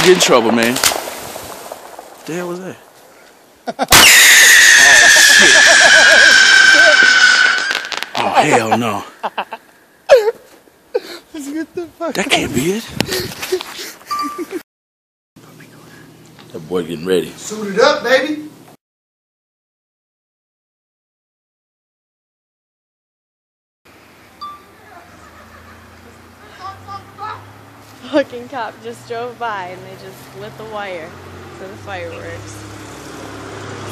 get in trouble, man. What the hell was that? Oh, hell no. Let's get the fuck That can't be it. That boy getting ready. Suit it up, baby. Fucking cop just drove by and they just lit the wire for the fireworks. Let's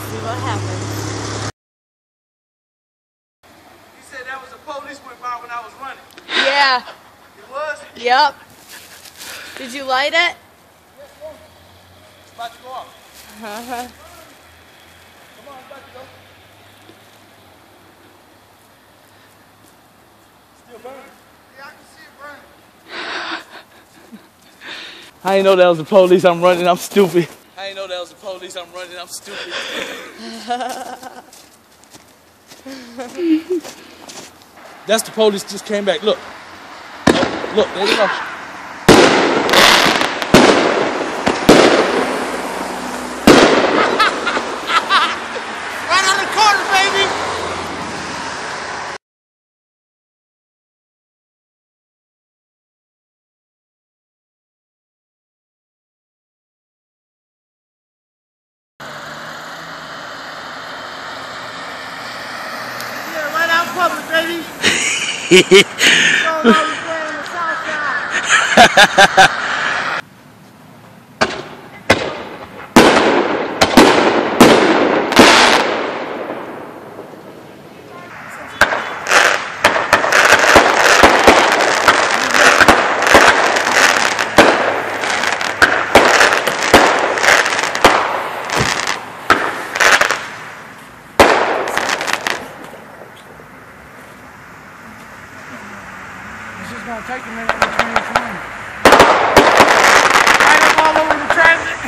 see what happens. You said that was a police went by when I was running. Yeah. It was? Yep. Did you light it? It's about to go off. Uh-huh. Come on, it's about to go. Still burning? Yeah, I can see it burning. I ain't know that was the police. I'm running. I'm stupid. I ain't know that was the police. I'm running. I'm stupid. That's the police just came back. Look. Look, there you go. Right on the corner, baby! Yeah, right out in public, baby! Don't always play on the south side. It's just gonna take a minute to change time. Right up all over the traffic.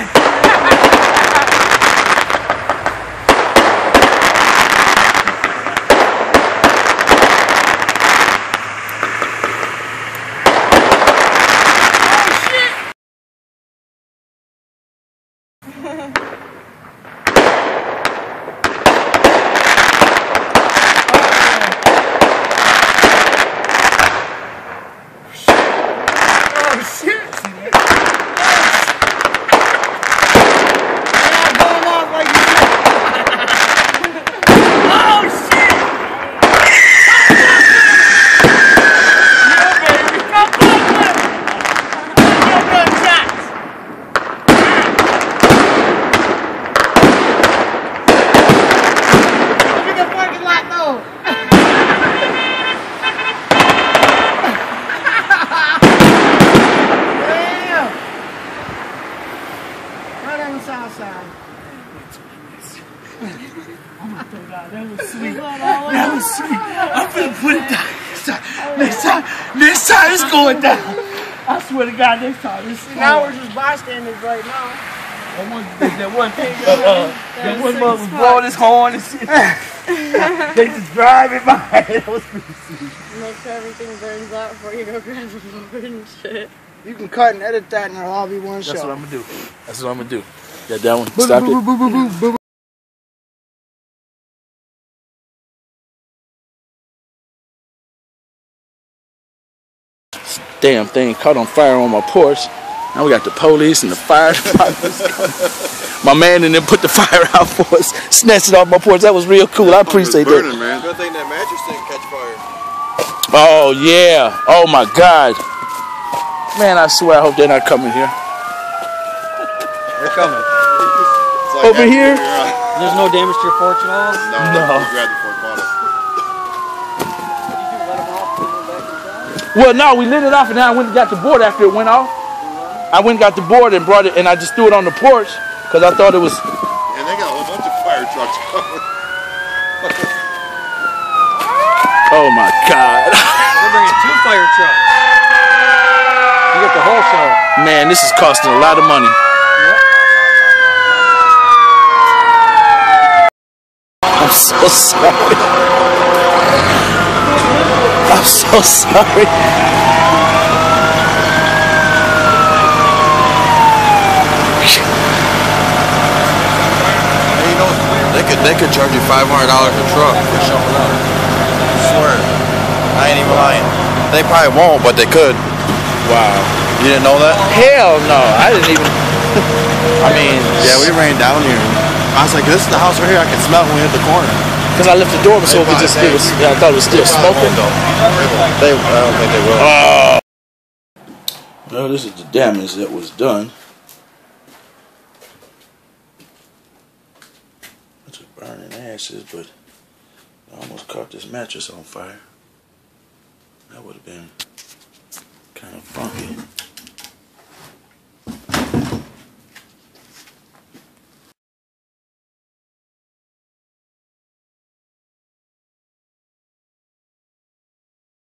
That was sweet. I'm gonna put it down next time it's going down. I swear to God, next time it's going down. Now we're just bystanders right now. That one mother was blowing his horn and shit. They just driving by. That was pretty sweet. Make sure everything burns out before you go grab a board and shit. You can cut and edit that and it'll all be one show. That's what I'm gonna do. That's what I'm gonna do. Got that one. Stop it. Damn thing caught on fire on my porch. Now we got the police and the fire department. My man and them put the fire out for us, snatched it off my porch. That was real cool. I appreciate that. Man. Good thing that mattress didn't catch fire. Oh yeah. Oh my God. Man, I swear I hope they're not coming here. They're coming. Like over here? There's no damage to your porch at all? No. We grabbed the porch bottle. Did you let them off and go back inside? Well, no, we lit it off and then I went and got the board after it went off. I went and got the board and brought it and I just threw it on the porch because I thought it was... And they got a whole bunch of fire trucks coming. Oh my God. They're bringing 2 fire trucks. You get the whole show. Man, this is costing a lot of money. I'm so sorry. I'm so sorry. they could charge you $500 a truck for showing up. I swear. I ain't even lying. They probably won't, but they could. Wow. You didn't know that? Hell no. I didn't even. I mean. Yeah, we ran down here. I was like, this is the house right here. I can smell it when we hit the corner. Because I left the door so it could just. I thought it was still smoking. I don't think they will. Well, this is the damage that was done. It's burning ashes, but I almost caught this mattress on fire. That would have been kind of funky.